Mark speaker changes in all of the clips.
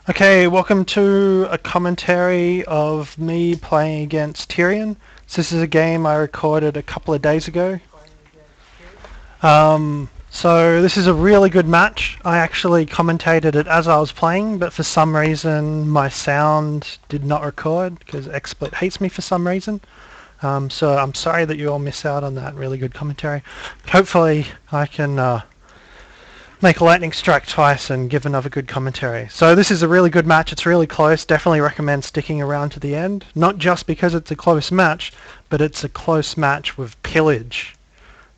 Speaker 1: Okay, welcome to a commentary of me playing against Tirean. So this is a game I recorded a couple of days ago. So this is a really good match. I actually commentated it as I was playing, but for some reason my sound did not record because XSplit hates me for some reason. So I'm sorry that you all miss out on that really good commentary. Hopefully I can make a lightning strike twice and give another good commentary. So this is a really good match. It's really close. Definitely recommend sticking around to the end. Not just because it's a close match, but it's a close match with Pillage.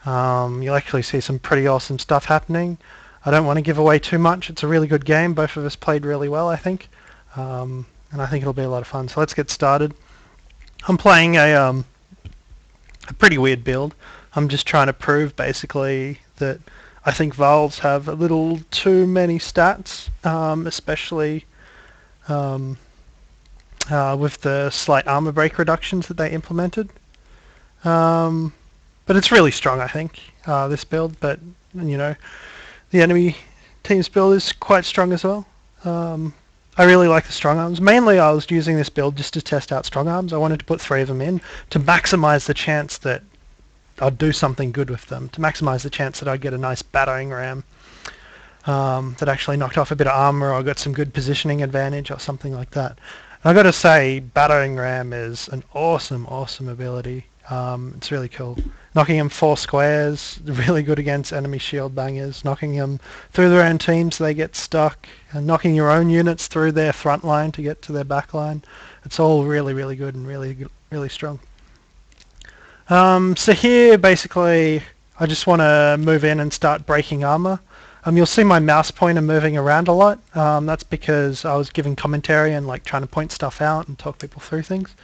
Speaker 1: You'll actually see some pretty awesome stuff happening. I don't want to give away too much. It's a really good game. Both of us played really well, I think. And I think it'll be a lot of fun. So let's get started. I'm playing a pretty weird build. I'm just trying to prove basically that I think Valves have a little too many stats, especially with the slight armor break reductions that they implemented. But it's really strong, I think, this build. But, you know, the enemy team's build is quite strong as well. I really like the strong arms. Mainly I was using this build just to test out strong arms. I wanted to put 3 of them in to maximize the chance that I'd do something good with them, to maximize the chance that I'd get a nice Battering Ram that actually knocked off a bit of armor or got some good positioning advantage or something like that. And I've got to say, Battering Ram is an awesome ability. It's really cool. Knocking them 4 squares, really good against enemy shield bangers, knocking them through their own team so they get stuck, and knocking your own units through their front line to get to their back line. It's all really good and really strong. So here, basically, I just want to move in and start breaking armor. You'll see my mouse pointer moving around a lot. That's because I was giving commentary and like trying to point stuff out and talk people through things.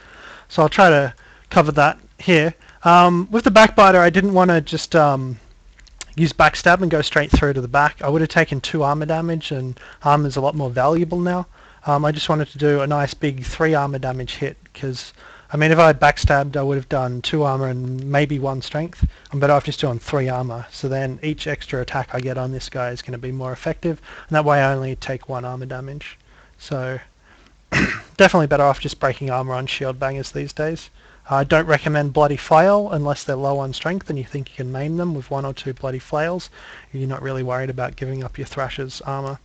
Speaker 1: So I'll try to cover that here. With the backbiter, I didn't want to just use backstab and go straight through to the back. I would have taken 2 armor damage, and armor's a lot more valuable now. I just wanted to do a nice big 3 armor damage hit because, I mean, if I had backstabbed, I would have done 2 armor and maybe 1 strength. I'm better off just doing 3 armor. So then each extra attack I get on this guy is going to be more effective, and that way I only take 1 armor damage. So definitely better off just breaking armor on shield bangers these days. I don't recommend bloody flail unless they're low on strength and you think you can maim them with 1 or 2 bloody flails. You're not really worried about giving up your thrasher's armor,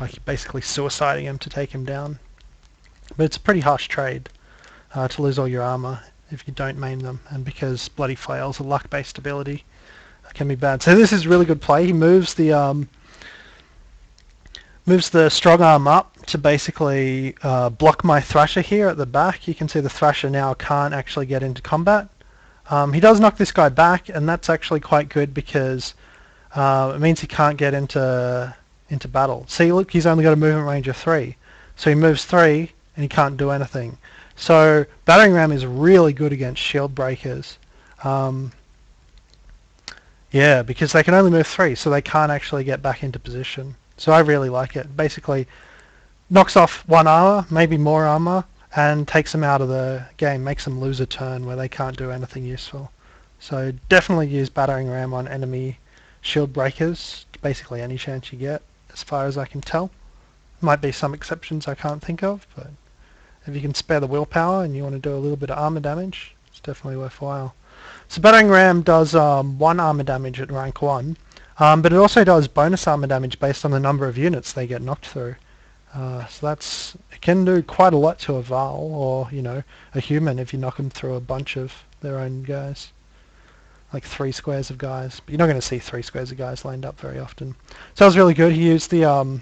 Speaker 1: like you're basically suiciding him to take him down. But it's a pretty harsh trade. To lose all your armor if you don't maim them, and because bloody flails are luck-based ability, can be bad. So this is really good play. He moves the strong arm up to basically block my thrasher here at the back. You can see the thrasher now can't actually get into combat. He does knock this guy back, and that's actually quite good because it means he can't get into battle. See, look, he's only got a movement range of 3, so he moves 3 and he can't do anything. So Battering Ram is really good against shield breakers. Yeah, because they can only move 3, so they can't actually get back into position. So I really like it. Basically knocks off 1 armor, maybe more armor, and takes them out of the game, makes them lose a turn where they can't do anything useful. So definitely use Battering Ram on enemy shield breakers, basically any chance you get, as far as I can tell. Might be some exceptions I can't think of, but if you can spare the willpower and you want to do a little bit of armor damage, it's definitely worthwhile. So Battering Ram does 1 armor damage at rank 1, but it also does bonus armor damage based on the number of units they get knocked through. So it can do quite a lot to a Val, or, you know, a human if you knock them through a bunch of their own guys. Like 3 squares of guys. But you're not going to see 3 squares of guys lined up very often. So that was really good. He used the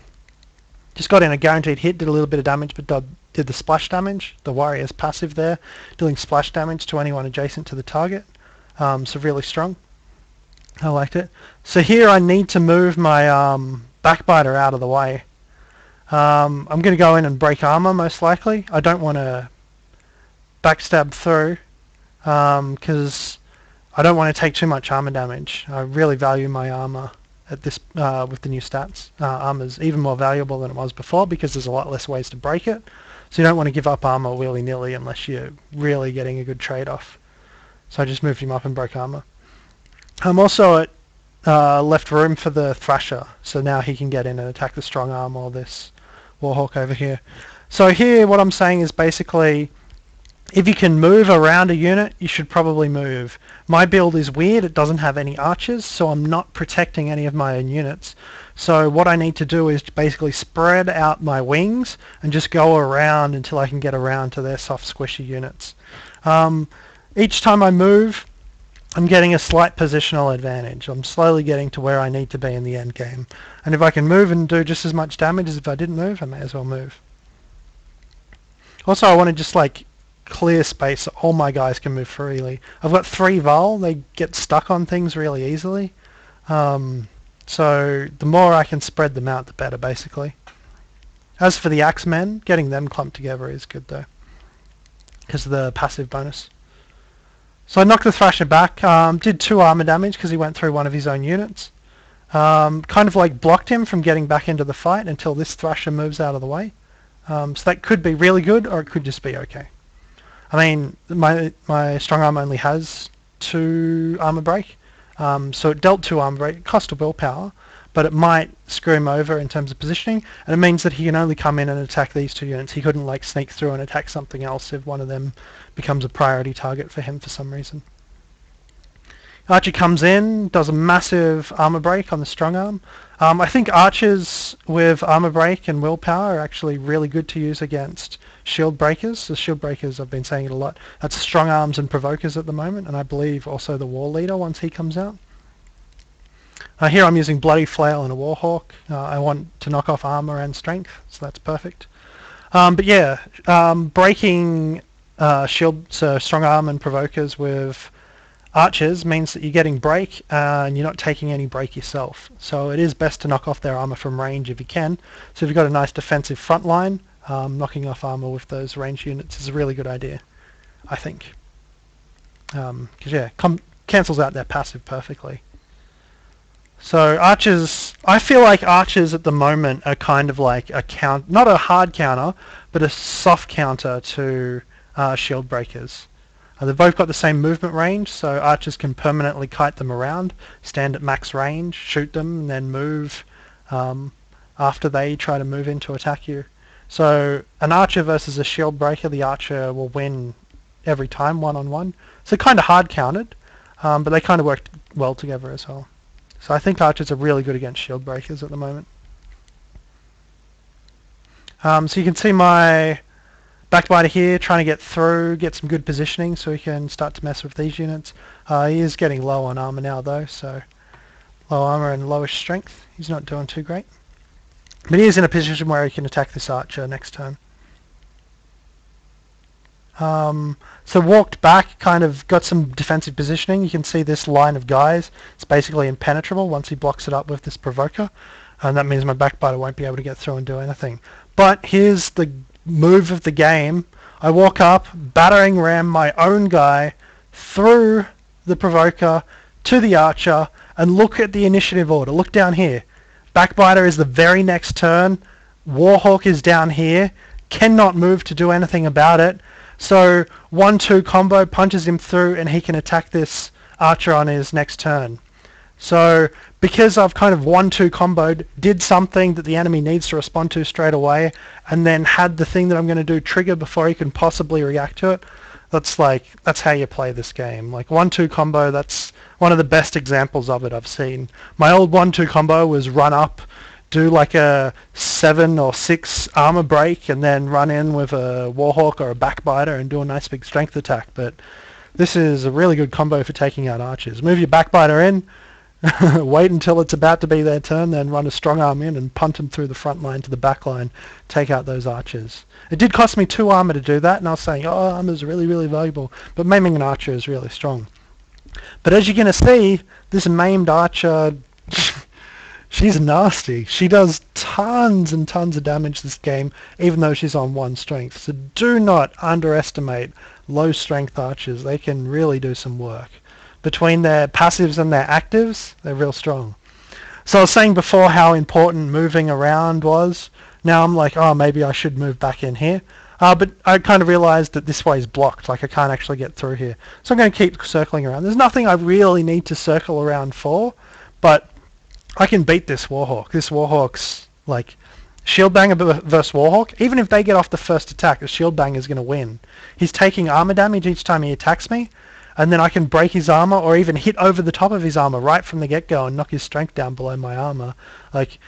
Speaker 1: just got in a guaranteed hit, did a little bit of damage, but did the splash damage. The warrior's passive there, dealing splash damage to anyone adjacent to the target. So really strong. I liked it. So here I need to move my backbiter out of the way. I'm going to go in and break armor most likely. I don't want to backstab through because I don't want to take too much armor damage. I really value my armor at this with the new stats. Armor's even more valuable than it was before because there's a lot less ways to break it. So you don't want to give up armor willy-nilly unless you're really getting a good trade-off. So I just moved him up and broke armor. I'm also at left room for the thrasher, so now he can get in and attack the strong arm or this Warhawk over here. So here what I'm saying is basically, if you can move around a unit, you should probably move. My build is weird, it doesn't have any archers, so I'm not protecting any of my own units. So what I need to do is basically spread out my wings and just go around until I can get around to their soft squishy units. Each time I move, I'm getting a slight positional advantage. I'm slowly getting to where I need to be in the end game. And if I can move and do just as much damage as if I didn't move, I may as well move. Also, I want to just like clear space so all my guys can move freely. I've got 3 Vol, they get stuck on things really easily. So the more I can spread them out, the better, basically. As for the Axemen, getting them clumped together is good though, because of the passive bonus. So I knocked the Thrasher back, did 2 armor damage because he went through one of his own units. Kind of like blocked him from getting back into the fight until this Thrasher moves out of the way. So that could be really good, or it could just be okay. I mean, my strong arm only has 2 armor break, so it dealt 2 armor break. It cost a willpower, but it might screw him over in terms of positioning, and it means that he can only come in and attack these 2 units. He couldn't like sneak through and attack something else if one of them becomes a priority target for him for some reason. Archer comes in, does a massive armor break on the strong arm. I think archers with armor break and willpower are actually really good to use against shield breakers. The shield breakers, I've been saying it a lot, that's strong arms and provokers at the moment, and I believe also the war leader once he comes out. Here I'm using Bloody Flail and a Warhawk. I want to knock off armor and strength, so that's perfect. But yeah, breaking shield, so strong arm and provokers with archers means that you're getting break and you're not taking any break yourself. So it is best to knock off their armor from range if you can. So if you've got a nice defensive front line, knocking off armor with those range units is a really good idea, I think. Because yeah, cancels out their passive perfectly. So archers, I feel like archers at the moment are kind of like a not a hard counter, but a soft counter to shield breakers. They've both got the same movement range, so archers can permanently kite them around, stand at max range, shoot them, and then move after they try to move in to attack you. So an archer versus a shield breaker, the archer will win every time, one-on-one. So kind of hard counted, but they kind of work well together as well. So I think archers are really good against shield breakers at the moment. So you can see my Backbiter here trying to get through, get some good positioning so he can start to mess with these units. He is getting low on armor now though, so low armor and lowish strength. He's not doing too great. But he is in a position where he can attack this archer next turn. So walked back, kind of got some defensive positioning. You can see this line of guys. It's basically impenetrable once he blocks it up with this provoker. And that means my Backbiter won't be able to get through and do anything. But here's the move of the game. I walk up, battering ram my own guy through the provoker to the archer, and look at the initiative order. Look down here. Backbiter is the very next turn. Warhawk is down here. Cannot move to do anything about it. So 1-2 combo punches him through and he can attack this archer on his next turn. So because I've kind of 1-2 comboed, did something that the enemy needs to respond to straight away, and then had the thing that I'm going to do trigger before he can possibly react to it, that's how you play this game. Like 1-2 combo, that's one of the best examples of it I've seen. My old 1-2 combo was run up, do like a 7 or 6 armor break, and then run in with a Warhawk or a Backbiter and do a nice big strength attack. But this is a really good combo for taking out archers. Move your Backbiter in, wait until it's about to be their turn, then run a strong arm in and punt them through the front line to the back line, take out those archers. It did cost me 2 armor to do that, and I was saying, oh, armor's really, really valuable, but maiming an archer is really strong. But as you're going to see, this maimed archer, she's nasty. She does tons and tons of damage this game, even though she's on 1 strength. So do not underestimate low strength archers. They can really do some work. Between their passives and their actives, they're real strong. So I was saying before how important moving around was. Now I'm like, oh, maybe I should move back in here. But I kind of realized that this way is blocked, like I can't actually get through here. So I'm going to keep circling around. There's nothing I really need to circle around for, but I can beat this Warhawk. This Warhawk's, like, Shield Banger versus Warhawk, even if they get off the first attack, the Shield Banger is going to win. He's taking armor damage each time he attacks me, and then I can break his armor or even hit over the top of his armor right from the get-go and knock his strength down below my armor. Like,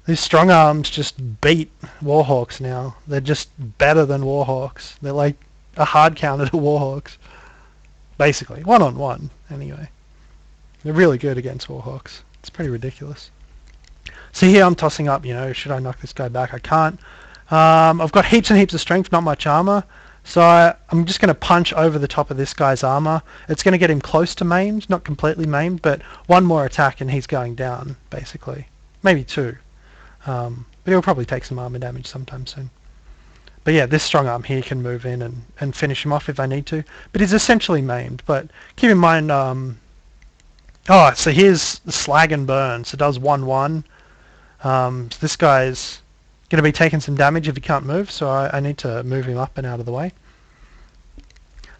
Speaker 1: these strong arms just beat Warhawks now. They're just better than Warhawks. They're like a hard counter to Warhawks. Basically. One-on-one, anyway. They're really good against Warhawks. It's pretty ridiculous. So here I'm tossing up, you know, should I knock this guy back? I can't. I've got heaps and heaps of strength, not much armor. So I'm just going to punch over the top of this guy's armor. It's going to get him close to maimed, not completely maimed, but one more attack and he's going down, basically. Maybe two. But he'll probably take some armor damage sometime soon. But yeah, this strong arm here can move in and finish him off if I need to. But he's essentially maimed. But keep in mind, oh, so here's the Slag and Burn. So it does 1-1. So this guy's going to be taking some damage if he can't move, so I need to move him up and out of the way.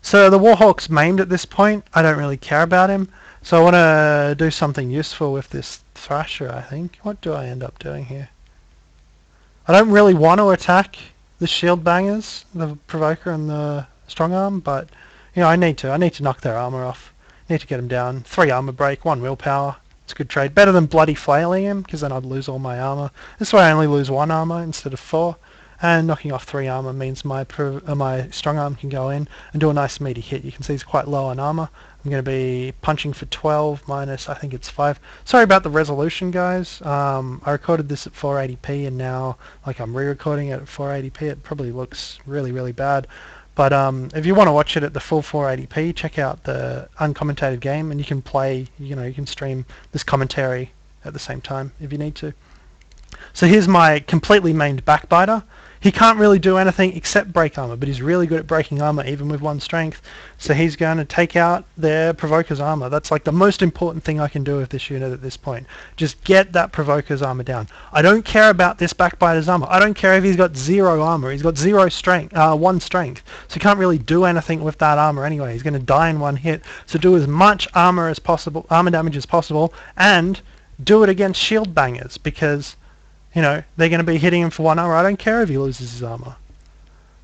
Speaker 1: So the Warhawk's maimed at this point. I don't really care about him. So I want to do something useful with this Thrasher, I think. What do I end up doing here? I don't really want to attack the Shield Bangers, the Provoker and the Strong Arm, but you know, I need to. I need to knock their armor off. I need to get them down. 3 armor break, 1 willpower. It's a good trade. Better than bloody flailing him, because then I'd lose all my armor. This way I only lose 1 armor instead of 4. And knocking off 3 armor means my strong arm can go in and do a nice meaty hit. You can see he's quite low on armor. I'm going to be punching for 12 minus, I think it's 5. Sorry about the resolution, guys. I recorded this at 480p and now like I'm re-recording it at 480p. It probably looks really, really bad. But if you want to watch it at the full 480p, check out the uncommentated game and you can play, you know, you can stream this commentary at the same time if you need to. So here's my completely maimed Backbiter. He can't really do anything except break armor, but he's really good at breaking armor even with 1 strength. So he's going to take out their Provoker's armor. That's like the most important thing I can do with this unit at this point. Just get that Provoker's armor down. I don't care about this Backbiter's armor. I don't care if he's got 0 armor. He's got 0 strength, 1 strength. So he can't really do anything with that armor anyway. He's going to die in 1 hit. So do as much armor as possible, armor damage as possible, and do it against Shield Bangers because, you know, they're going to be hitting him for 1 armor. I don't care if he loses his armor.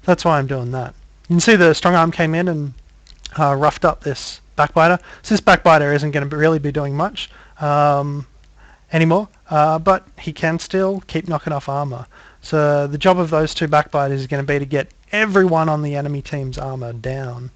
Speaker 1: That's why I'm doing that. You can see the strong arm came in and roughed up this Backbiter. So this Backbiter isn't going to really be doing much anymore, but he can still keep knocking off armor. So the job of those 2 Backbiters is going to be to get everyone on the enemy team's armor down.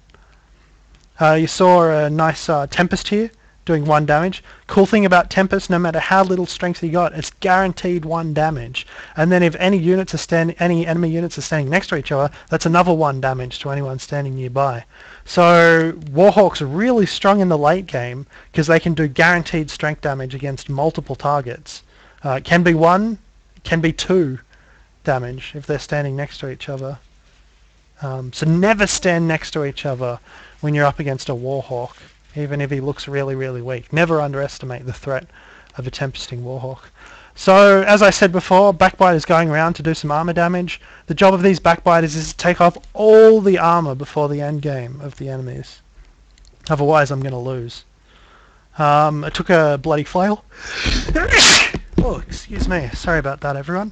Speaker 1: You saw a nice Tempest here, doing 1 damage. Cool thing about Tempest, no matter how little strength he got, it's guaranteed 1 damage. And then if any enemy units are standing next to each other, that's another 1 damage to anyone standing nearby. So Warhawks are really strong in the late game because they can do guaranteed strength damage against multiple targets. It can be 1, it can be 2 damage if they're standing next to each other. So never stand next to each other when you're up against a Warhawk, even if he looks really, really weak. Never underestimate the threat of a Tempesting Warhawk. So, as I said before, Backbite is going around to do some armor damage. The job of these Backbiters is to take off all the armor before the end game of the enemies. Otherwise, I'm going to lose. I took a bloody flail. Oh, excuse me. Sorry about that, everyone.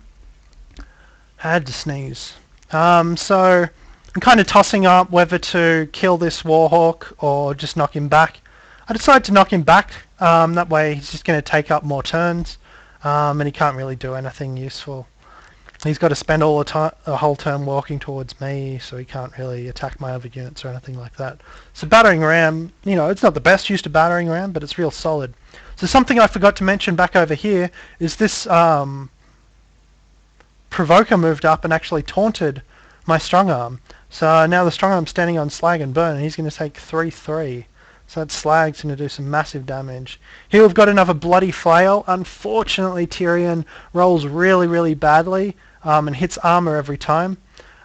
Speaker 1: Had to sneeze. So I'm kind of tossing up whether to kill this Warhawk or just knock him back. I decided to knock him back. That way he's just going to take up more turns, and he can't really do anything useful. He's got to spend all the whole turn walking towards me, so he can't really attack my other units or anything like that. So Battering Ram, you know, it's not the best use to Battering Ram, but it's real solid. So something I forgot to mention back over here is this Provoker moved up and actually taunted my Strong Arm. So now the Strong Arm's standing on Slag and Burn, and he's going to take 3-3. So that Slag's going to do some massive damage. Here we've got another bloody flail. Unfortunately, Tirean rolls really, really badly and hits armor every time.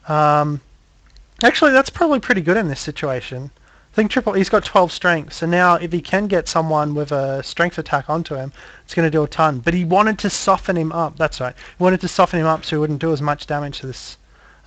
Speaker 1: Actually, that's probably pretty good in this situation. I think he's got 12 strength, so now if he can get someone with a strength attack onto him, it's going to do a ton. But he wanted to soften him up. That's right. He wanted to soften him up so he wouldn't do as much damage to this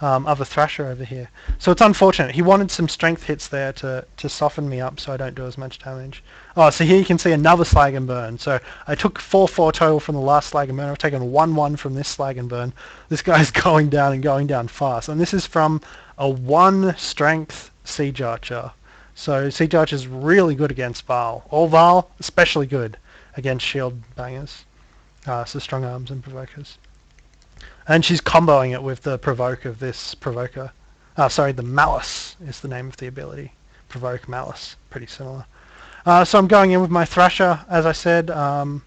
Speaker 1: other Thrasher over here. So it's unfortunate. He wanted some strength hits there to soften me up so I don't do as much damage. Oh, so here you can see another Slag and Burn. So I took 4-4 total from the last Slag and Burn. I've taken 1-1 from this Slag and Burn. This guy's going down and going down fast. And this is from a 1 strength Siege Archer. So Siege Archer is really good against Val. All Val, especially good against shield bangers. So strong arms and provokers. And she's comboing it with the provoke of this provoker. Sorry, the Malice is the name of the ability. Provoke, Malice, pretty similar. So I'm going in with my Thrasher, as I said. I've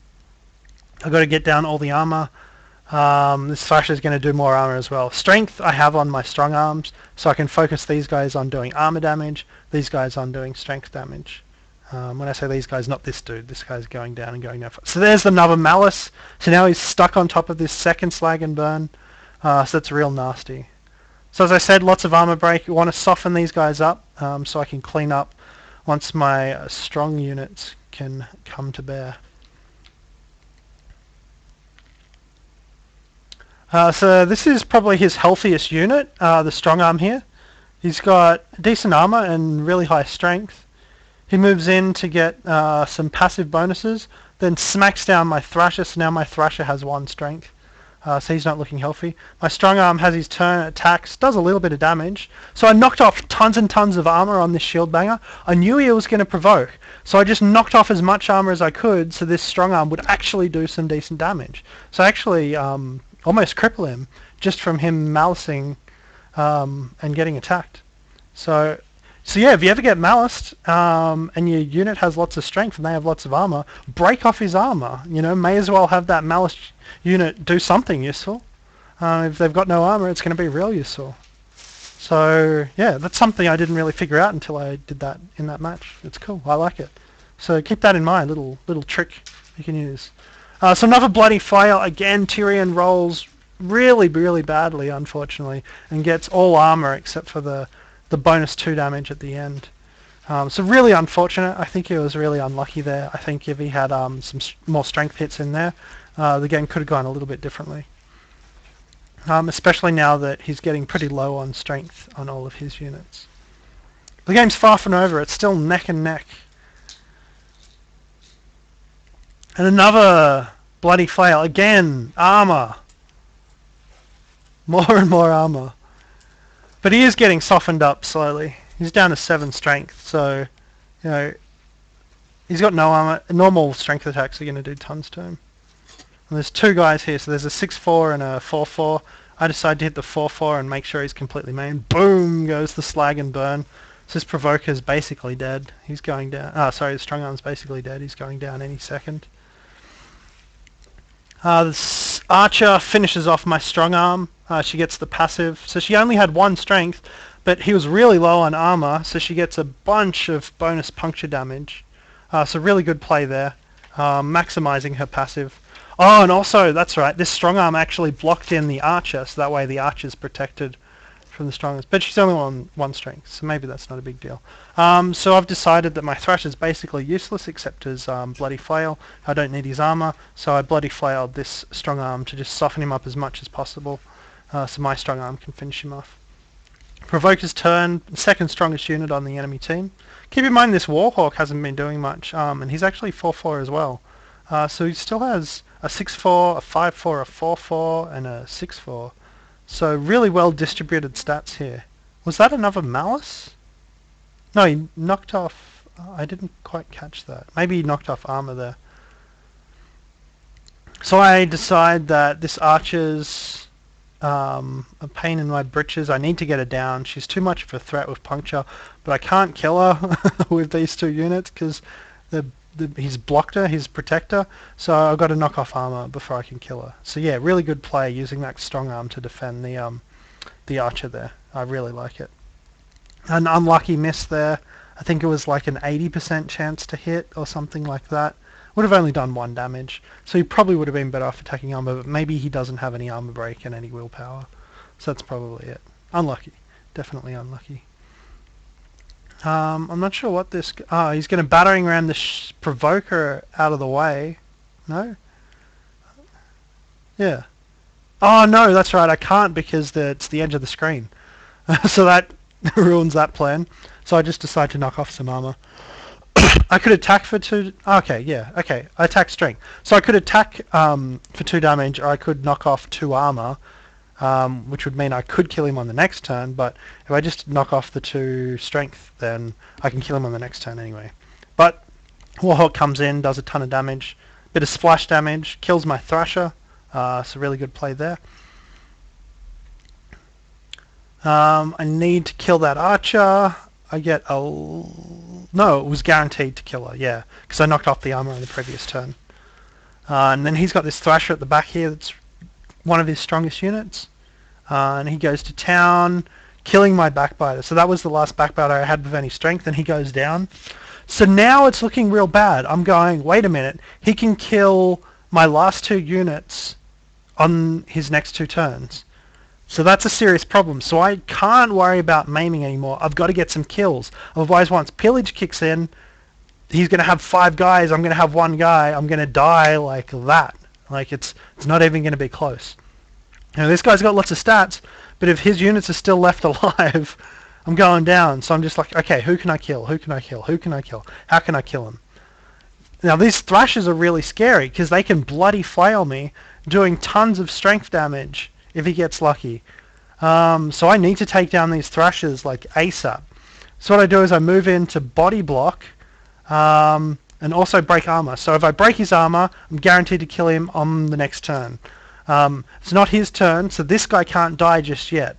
Speaker 1: got to get down all the armor. This Thrasher is going to do more armor as well. Strength I have on my strong arms, so I can focus these guys on doing armor damage, these guys on doing strength damage. When I say these guys, not this dude. This guy's going down and going down. So there's another Malice. So now he's stuck on top of this second Slag and Burn. So that's real nasty. So as I said, lots of armor break. You want to soften these guys up so I can clean up once my strong units can come to bear. So this is probably his healthiest unit, the strong arm here. He's got decent armor and really high strength. He moves in to get some passive bonuses, then smacks down my Thrasher, so now my Thrasher has 1 strength. So he's not looking healthy. My strong arm has his turn, attacks, does a little bit of damage. So I knocked off tons and tons of armor on this shield banger. I knew he was going to provoke, so I just knocked off as much armor as I could so this strong arm would actually do some decent damage. So I actually almost cripple him just from him malicing and getting attacked. So yeah, if you ever get maliced and your unit has lots of strength and they have lots of armor, break off his armor. You know, may as well have that malice unit do something useful. If they've got no armor, it's going to be real useful. So yeah, that's something I didn't really figure out until I did that in that match. It's cool. I like it. So keep that in mind. Little trick you can use. So another bloody fire again. Tirean rolls really badly, unfortunately, and gets all armor except for the bonus 2 damage at the end. So really unfortunate. I think he was really unlucky there. I think if he had some more strength hits in there, the game could have gone a little bit differently. Especially now that he's getting pretty low on strength on all of his units. The game's far from over. It's still neck and neck. And another bloody flail. Again, armor. More and more armor. But he is getting softened up slowly. He's down to 7 strength, so, you know, he's got no armor. Normal strength attacks are going to do tons to him. And there's 2 guys here, so there's a 6-4 and a 4-4. I decided to hit the 4-4 and make sure he's completely main. Boom goes the Slag and Burn. So this Provoker's basically dead. He's going down. Sorry, the Strong Arm's basically dead. He's going down any second. This Archer finishes off my Strong Arm. She gets the passive. So she only had 1 strength, but he was really low on armor, so she gets a bunch of bonus puncture damage. So really good play there. Maximizing her passive. Oh, and also, that's right, this Strong Arm actually blocked in the Archer, so that way the Archer's protected from the strongest. But she's only on 1 strength, so maybe that's not a big deal. So I've decided that my Thrasher's basically useless except his Bloody Flail. I don't need his armor, so I Bloody Flailed this Strong Arm to just soften him up as much as possible, so my Strong Arm can finish him off. Provoker's turn, 2nd strongest unit on the enemy team. Keep in mind this Warhawk hasn't been doing much, and he's actually 4-4 as well. So he still has a 6-4, a 5-4, a 4-4, and a 6-4. So really well distributed stats here. Was that another Malice? No, he knocked off... I didn't quite catch that. Maybe he knocked off armor there. So I decide that this Archer's a pain in my britches. I need to get her down. She's too much of a threat with puncture, but I can't kill her with these 2 units because he's blocked her, he's protector, so I've got to knock off armor before I can kill her. So yeah, really good play using that Strong Arm to defend the Archer there. I really like it. An unlucky miss there. I think it was like an 80% chance to hit or something like that. Would have only done 1 damage, so he probably would have been better off attacking armor, but maybe he doesn't have any armor break and any willpower. So that's probably it. Unlucky. Definitely unlucky. I'm not sure what this... he's going to Battering Ram the Provoker out of the way. No? Yeah. Oh no, that's right, I can't because it's the edge of the screen. So that ruins that plan. So I just decide to knock off some armor. I could attack for 2... Okay, yeah, okay. I attack strength. So I could attack for 2 damage, or I could knock off 2 armor, which would mean I could kill him on the next turn, but if I just knock off the 2 strength, then I can kill him on the next turn anyway. But Warhawk comes in, does a ton of damage, bit of splash damage, kills my Thrasher, so really good play there. I need to kill that Archer. I get a... No, it was guaranteed to kill her, yeah, because I knocked off the armor in the previous turn. And then he's got this Thrasher at the back here that's one of his strongest units. And he goes to town, killing my Backbiter. So that was the last Backbiter I had with any strength, and he goes down. So now it's looking real bad. I'm going, wait a minute, he can kill my last 2 units on his next 2 turns. So that's a serious problem. So I can't worry about maiming anymore. I've got to get some kills. Otherwise, once Pillage kicks in, he's going to have 5 guys. I'm going to have 1 guy. I'm going to die like that. Like it's not even going to be close. You know, this guy's got lots of stats, but if his units are still left alive, I'm going down. So I'm just like, okay, who can I kill? Who can I kill? Who can I kill? How can I kill him? Now these Thrashers are really scary because they can bloody flail me, doing tons of strength damage if he gets lucky. So I need to take down these Thrashers like ASAP. So what I do is I move into body block and also break armor. So if I break his armor, I'm guaranteed to kill him on the next turn. It's not his turn, so this guy can't die just yet.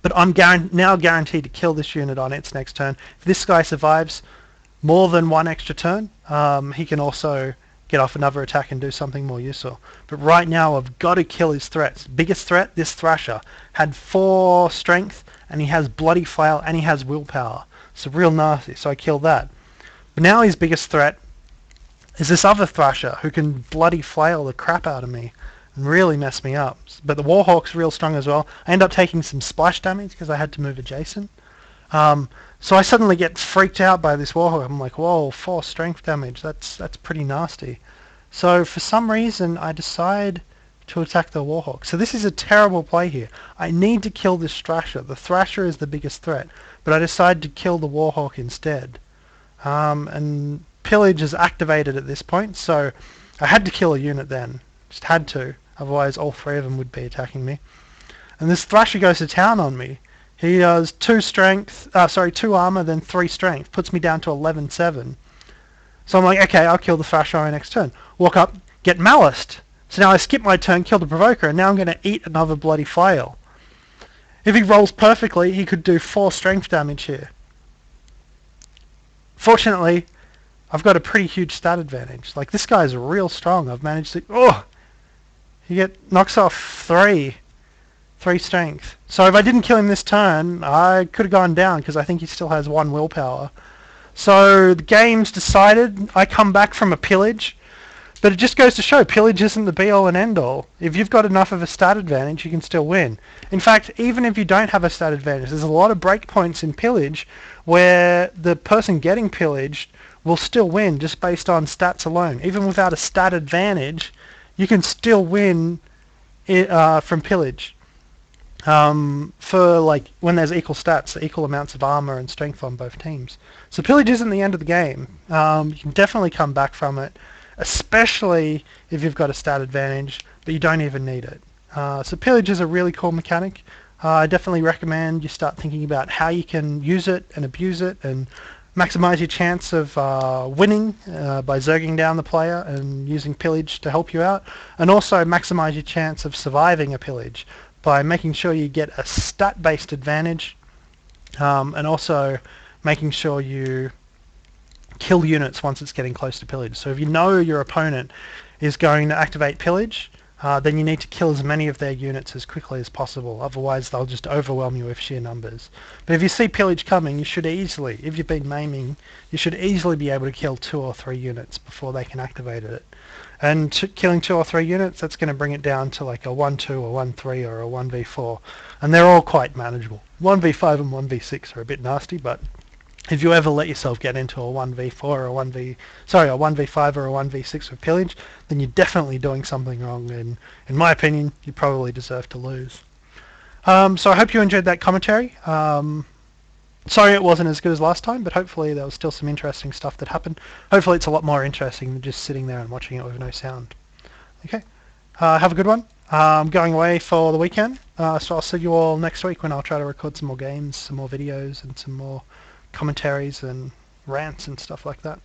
Speaker 1: But I'm now guaranteed to kill this unit on its next turn. If this guy survives more than 1 extra turn, he can also get off another attack and do something more useful. But right now I've got to kill his threats. Biggest threat, this Thrasher. Had 4 strength, and he has bloody flail, and he has willpower. So real nasty, so I kill that. But now his biggest threat is this other Thrasher, who can bloody flail the crap out of me and really mess me up. But the Warhawk's real strong as well. I end up taking some splash damage because I had to move adjacent. So I suddenly get freaked out by this Warhawk. I'm like, whoa, 4 strength damage. That's pretty nasty. So for some reason, I decide to attack the Warhawk. So this is a terrible play here. I need to kill this Thrasher. The Thrasher is the biggest threat, but I decide to kill the Warhawk instead. And Pillage is activated at this point, so I had to kill a unit then. Just had to. Otherwise, all 3 of them would be attacking me. And this Thrasher goes to town on me. He does 2 armor, then 3 strength. Puts me down to 11-7. So I'm like, okay, I'll kill the Thrasher on my next turn. Walk up, get Maliced. So now I skip my turn, kill the Provoker, and now I'm going to eat another bloody flail. If he rolls perfectly, he could do 4 strength damage here. Fortunately, I've got a pretty huge stat advantage. Like, this guy's real strong. I've managed to... Oh! He knocks off 3 strength. So if I didn't kill him this turn, I could have gone down because I think he still has 1 willpower. So the game's decided. I come back from a Pillage, but it just goes to show Pillage isn't the be-all and end-all. If you've got enough of a stat advantage, you can still win. In fact, even if you don't have a stat advantage, there's a lot of breakpoints in Pillage where the person getting pillaged will still win just based on stats alone. Even without a stat advantage, you can still win from Pillage. For like when there's equal stats, equal amounts of armor and strength on both teams. So Pillage isn't the end of the game. You can definitely come back from it, especially if you've got a stat advantage, but you don't even need it. So Pillage is a really cool mechanic. I definitely recommend you start thinking about how you can use it and abuse it and maximize your chance of winning by zerging down the player and using Pillage to help you out, and also maximize your chance of surviving a Pillage by making sure you get a stat-based advantage, and also making sure you kill units once it's getting close to Pillage. So if you know your opponent is going to activate Pillage, then you need to kill as many of their units as quickly as possible, otherwise they'll just overwhelm you with sheer numbers. But if you see Pillage coming, you should easily, if you've been maiming, you should easily be able to kill 2 or 3 units before they can activate it. And killing 2 or 3 units, that's going to bring it down to like a 1-2, a 1-3, or a 1v4. And they're all quite manageable. 1v5 and 1v6 are a bit nasty, but if you ever let yourself get into a 1v4 or a 1v5 or a 1v6 with Pillage, then you're definitely doing something wrong, and in my opinion, you probably deserve to lose. So I hope you enjoyed that commentary. Sorry it wasn't as good as last time, but hopefully there was still some interesting stuff that happened. Hopefully it's a lot more interesting than just sitting there and watching it with no sound. Okay, have a good one. I'm going away for the weekend, so I'll see you all next week when I'll try to record some more games, some more videos, and some more commentaries and rants and stuff like that.